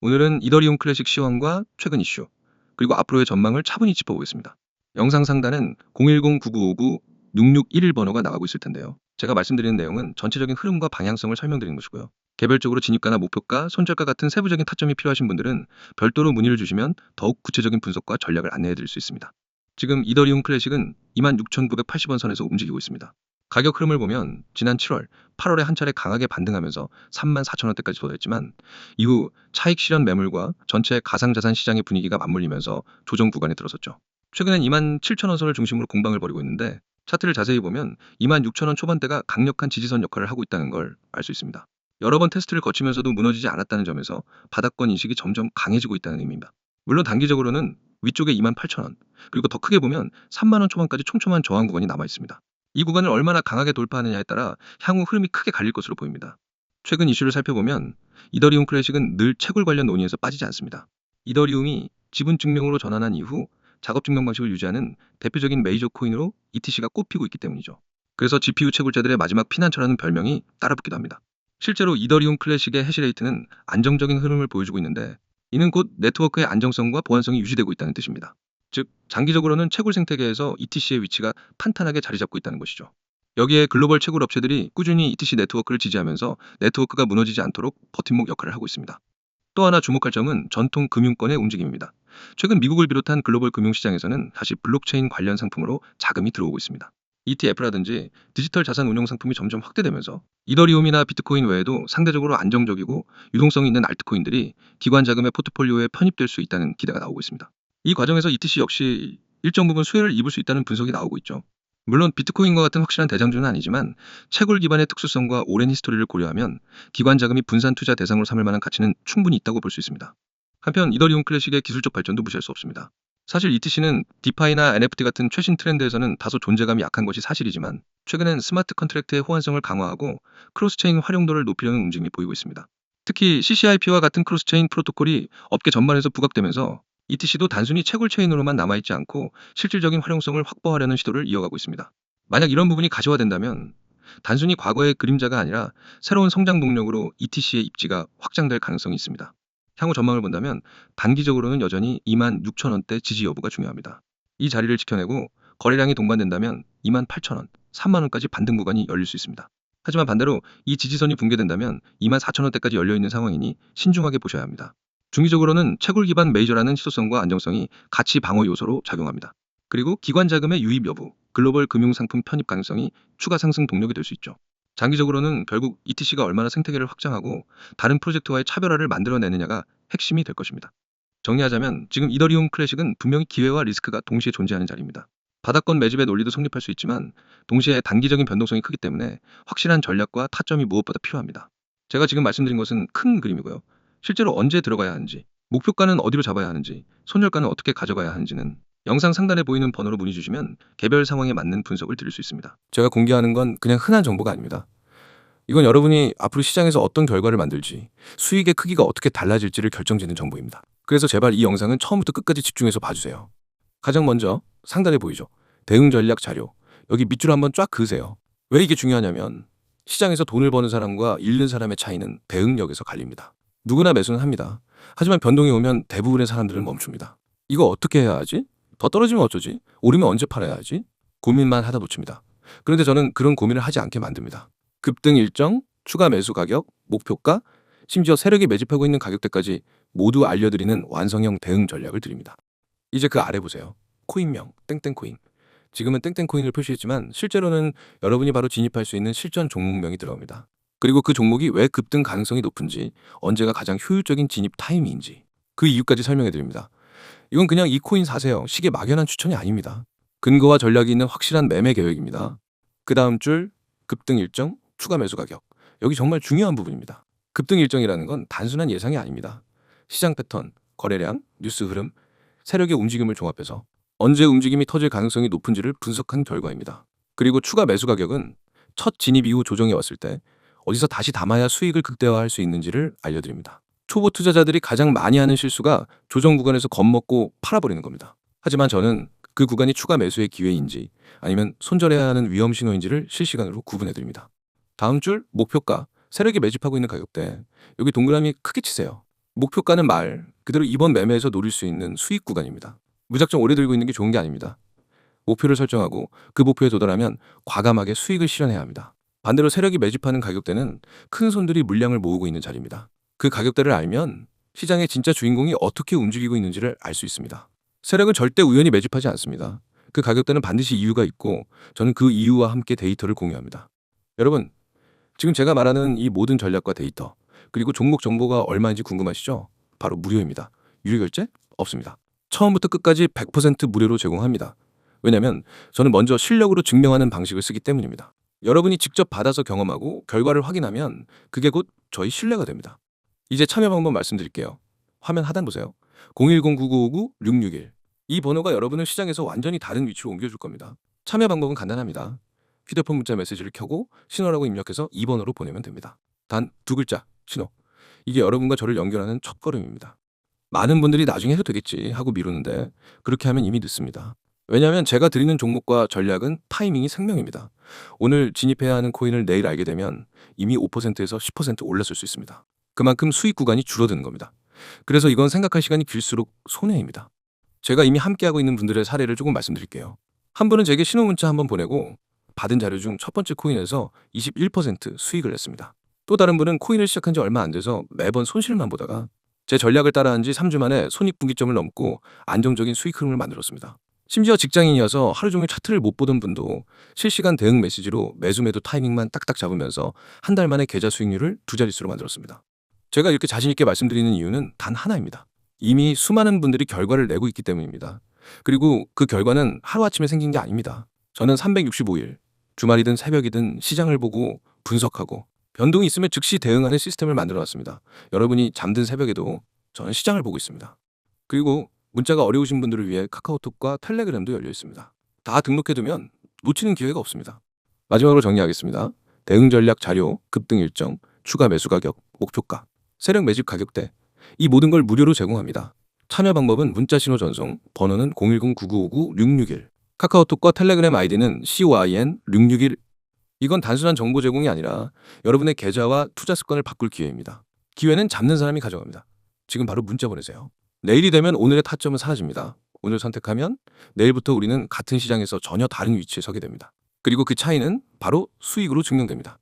오늘은 이더리움 클래식 시황과 최근 이슈, 그리고 앞으로의 전망을 차분히 짚어보겠습니다. 영상 상단은 010-9959-6611번호가 나가고 있을 텐데요. 제가 말씀드리는 내용은 전체적인 흐름과 방향성을 설명드리는 것이고요. 개별적으로 진입가나 목표가, 손절가 같은 세부적인 타점이 필요하신 분들은 별도로 문의를 주시면 더욱 구체적인 분석과 전략을 안내해드릴 수 있습니다. 지금 이더리움 클래식은 26,980원 선에서 움직이고 있습니다. 가격 흐름을 보면 지난 7월, 8월에 한 차례 강하게 반등하면서 34,000원대까지 도달했지만 이후 차익 실현 매물과 전체 가상자산 시장의 분위기가 맞물리면서 조정 구간에 들어섰죠. 최근엔 27,000원 선을 중심으로 공방을 벌이고 있는데 차트를 자세히 보면 26,000원 초반대가 강력한 지지선 역할을 하고 있다는 걸 알 수 있습니다. 여러 번 테스트를 거치면서도 무너지지 않았다는 점에서 바닥권 인식이 점점 강해지고 있다는 의미입니다. 물론 단기적으로는 위쪽에 28,000원, 그리고 더 크게 보면 3만원 초반까지 촘촘한 저항 구간이 남아 있습니다. 이 구간을 얼마나 강하게 돌파하느냐에 따라 향후 흐름이 크게 갈릴 것으로 보입니다. 최근 이슈를 살펴보면 이더리움 클래식은 늘 채굴 관련 논의에서 빠지지 않습니다. 이더리움이 지분 증명으로 전환한 이후 작업 증명 방식을 유지하는 대표적인 메이저 코인으로 ETC가 꼽히고 있기 때문이죠. 그래서 GPU 채굴자들의 마지막 피난처라는 별명이 따라붙기도 합니다. 실제로 이더리움 클래식의 해시레이트는 안정적인 흐름을 보여주고 있는데 이는 곧 네트워크의 안정성과 보안성이 유지되고 있다는 뜻입니다. 즉, 장기적으로는 채굴 생태계에서 ETC의 위치가 탄탄하게 자리 잡고 있다는 것이죠. 여기에 글로벌 채굴 업체들이 꾸준히 ETC 네트워크를 지지하면서 네트워크가 무너지지 않도록 버팀목 역할을 하고 있습니다. 또 하나 주목할 점은 전통 금융권의 움직임입니다. 최근 미국을 비롯한 글로벌 금융시장에서는 다시 블록체인 관련 상품으로 자금이 들어오고 있습니다. ETF라든지 디지털 자산 운용 상품이 점점 확대되면서 이더리움이나 비트코인 외에도 상대적으로 안정적이고 유동성이 있는 알트코인들이 기관 자금의 포트폴리오에 편입될 수 있다는 기대가 나오고 있습니다. 이 과정에서 ETC 역시 일정 부분 수혜를 입을 수 있다는 분석이 나오고 있죠. 물론 비트코인과 같은 확실한 대장주는 아니지만 채굴 기반의 특수성과 오랜 히스토리를 고려하면 기관 자금이 분산 투자 대상으로 삼을 만한 가치는 충분히 있다고 볼 수 있습니다. 한편 이더리움 클래식의 기술적 발전도 무시할 수 없습니다. 사실 ETC는 디파이나 NFT 같은 최신 트렌드에서는 다소 존재감이 약한 것이 사실이지만 최근엔 스마트 컨트랙트의 호환성을 강화하고 크로스체인 활용도를 높이려는 움직임이 보이고 있습니다. 특히 CCIP와 같은 크로스체인 프로토콜이 업계 전반에서 부각되면서 ETC도 단순히 채굴 체인으로만 남아있지 않고 실질적인 활용성을 확보하려는 시도를 이어가고 있습니다. 만약 이런 부분이 가시화된다면 단순히 과거의 그림자가 아니라 새로운 성장 동력으로 ETC의 입지가 확장될 가능성이 있습니다. 향후 전망을 본다면 단기적으로는 여전히 26,000원대 지지 여부가 중요합니다. 이 자리를 지켜내고 거래량이 동반된다면 28,000원, 3만원까지 반등 구간이 열릴 수 있습니다. 하지만 반대로 이 지지선이 붕괴된다면 24,000원대까지 열려있는 상황이니 신중하게 보셔야 합니다. 중기적으로는 채굴 기반 메이저라는 희소성과 안정성이 가치 방어 요소로 작용합니다. 그리고 기관 자금의 유입 여부, 글로벌 금융상품 편입 가능성이 추가 상승 동력이 될 수 있죠. 장기적으로는 결국 ETC가 얼마나 생태계를 확장하고 다른 프로젝트와의 차별화를 만들어내느냐가 핵심이 될 것입니다. 정리하자면 지금 이더리움 클래식은 분명히 기회와 리스크가 동시에 존재하는 자리입니다. 바닥권 매집의 논리도 성립할 수 있지만 동시에 단기적인 변동성이 크기 때문에 확실한 전략과 타점이 무엇보다 필요합니다. 제가 지금 말씀드린 것은 큰 그림이고요. 실제로 언제 들어가야 하는지, 목표가는 어디로 잡아야 하는지, 손절가는 어떻게 가져가야 하는지는 영상 상단에 보이는 번호로 문의 주시면 개별 상황에 맞는 분석을 드릴 수 있습니다. 제가 공개하는 건 그냥 흔한 정보가 아닙니다. 이건 여러분이 앞으로 시장에서 어떤 결과를 만들지, 수익의 크기가 어떻게 달라질지를 결정짓는 정보입니다. 그래서 제발 이 영상은 처음부터 끝까지 집중해서 봐주세요. 가장 먼저 상단에 보이죠? 대응 전략 자료. 여기 밑줄 한번 쫙 그으세요. 왜 이게 중요하냐면 시장에서 돈을 버는 사람과 잃는 사람의 차이는 대응력에서 갈립니다. 누구나 매수는 합니다. 하지만 변동이 오면 대부분의 사람들은 멈춥니다. 이거 어떻게 해야 하지? 더 떨어지면 어쩌지? 오르면 언제 팔아야 하지? 고민만 하다 놓칩니다. 그런데 저는 그런 고민을 하지 않게 만듭니다. 급등 일정, 추가 매수 가격, 목표가, 심지어 세력이 매집하고 있는 가격대까지 모두 알려드리는 완성형 대응 전략을 드립니다. 이제 그 아래 보세요. 코인명, 땡땡코인. 지금은 땡땡코인을 표시했지만 실제로는 여러분이 바로 진입할 수 있는 실전 종목명이 들어갑니다. 그리고 그 종목이 왜 급등 가능성이 높은지, 언제가 가장 효율적인 진입 타이밍인지 그 이유까지 설명해 드립니다. 이건 그냥 이 코인 사세요. 식의 막연한 추천이 아닙니다. 근거와 전략이 있는 확실한 매매 계획입니다. 그 다음 줄 급등 일정, 추가 매수 가격. 여기 정말 중요한 부분입니다. 급등 일정이라는 건 단순한 예상이 아닙니다. 시장 패턴, 거래량, 뉴스 흐름, 세력의 움직임을 종합해서 언제 움직임이 터질 가능성이 높은지를 분석한 결과입니다. 그리고 추가 매수 가격은 첫 진입 이후 조정이 왔을 때 어디서 다시 담아야 수익을 극대화할 수 있는지를 알려드립니다. 초보 투자자들이 가장 많이 하는 실수가 조정 구간에서 겁먹고 팔아버리는 겁니다. 하지만 저는 그 구간이 추가 매수의 기회인지 아니면 손절해야 하는 위험 신호인지를 실시간으로 구분해드립니다. 다음 줄 목표가, 세력이 매집하고 있는 가격대. 여기 동그라미 크게 치세요. 목표가는 말 그대로 이번 매매에서 노릴 수 있는 수익 구간입니다. 무작정 오래 들고 있는 게 좋은 게 아닙니다. 목표를 설정하고 그 목표에 도달하면 과감하게 수익을 실현해야 합니다. 반대로 세력이 매집하는 가격대는 큰 손들이 물량을 모으고 있는 자리입니다. 그 가격대를 알면 시장의 진짜 주인공이 어떻게 움직이고 있는지를 알 수 있습니다. 세력은 절대 우연히 매집하지 않습니다. 그 가격대는 반드시 이유가 있고 저는 그 이유와 함께 데이터를 공유합니다. 여러분, 지금 제가 말하는 이 모든 전략과 데이터, 그리고 종목 정보가 얼마인지 궁금하시죠? 바로 무료입니다. 유료 결제 없습니다. 처음부터 끝까지 100% 무료로 제공합니다. 왜냐면 저는 먼저 실력으로 증명하는 방식을 쓰기 때문입니다. 여러분이 직접 받아서 경험하고 결과를 확인하면 그게 곧 저희 신뢰가 됩니다. 이제 참여 방법 말씀드릴게요. 화면 하단 보세요. 010-9959-661. 이 번호가 여러분을 시장에서 완전히 다른 위치로 옮겨줄 겁니다. 참여 방법은 간단합니다. 휴대폰 문자 메시지를 켜고 신호라고 입력해서 2번호로 보내면 됩니다. 단 두 글자, 신호. 이게 여러분과 저를 연결하는 첫걸음입니다. 많은 분들이 나중에 해도 되겠지 하고 미루는데 그렇게 하면 이미 늦습니다. 왜냐하면 제가 드리는 종목과 전략은 타이밍이 생명입니다. 오늘 진입해야 하는 코인을 내일 알게 되면 이미 5%에서 10% 올랐을 수 있습니다. 그만큼 수익 구간이 줄어드는 겁니다. 그래서 이건 생각할 시간이 길수록 손해입니다. 제가 이미 함께하고 있는 분들의 사례를 조금 말씀드릴게요. 한 분은 제게 신호 문자 한번 보내고 받은 자료 중 첫 번째 코인에서 21% 수익을 냈습니다. 또 다른 분은 코인을 시작한 지 얼마 안 돼서 매번 손실만 보다가 제 전략을 따라한 지 3주 만에 손익분기점을 넘고 안정적인 수익 흐름을 만들었습니다. 심지어 직장인이어서 하루 종일 차트를 못 보던 분도 실시간 대응 메시지로 매수 매도 타이밍만 딱딱 잡으면서 한 달 만에 계좌 수익률을 두 자릿수로 만들었습니다. 제가 이렇게 자신 있게 말씀드리는 이유는 단 하나입니다. 이미 수많은 분들이 결과를 내고 있기 때문입니다. 그리고 그 결과는 하루아침에 생긴 게 아닙니다. 저는 365일, 주말이든 새벽이든 시장을 보고 분석하고 변동이 있으면 즉시 대응하는 시스템을 만들어 놨습니다. 여러분이 잠든 새벽에도 저는 시장을 보고 있습니다. 그리고 문자가 어려우신 분들을 위해 카카오톡과 텔레그램도 열려 있습니다. 다 등록해두면 놓치는 기회가 없습니다. 마지막으로 정리하겠습니다. 대응 전략 자료, 급등 일정, 추가 매수 가격, 목표가, 세력 매집 가격대, 이 모든 걸 무료로 제공합니다. 참여 방법은 문자 신호 전송, 번호는 010-9959-661, 카카오톡과 텔레그램 아이디는 COIN661. 이건 단순한 정보 제공이 아니라 여러분의 계좌와 투자 습관을 바꿀 기회입니다. 기회는 잡는 사람이 가져갑니다. 지금 바로 문자 보내세요. 내일이 되면 오늘의 타점은 사라집니다. 오늘 선택하면 내일부터 우리는 같은 시장에서 전혀 다른 위치에 서게 됩니다. 그리고 그 차이는 바로 수익으로 증명됩니다.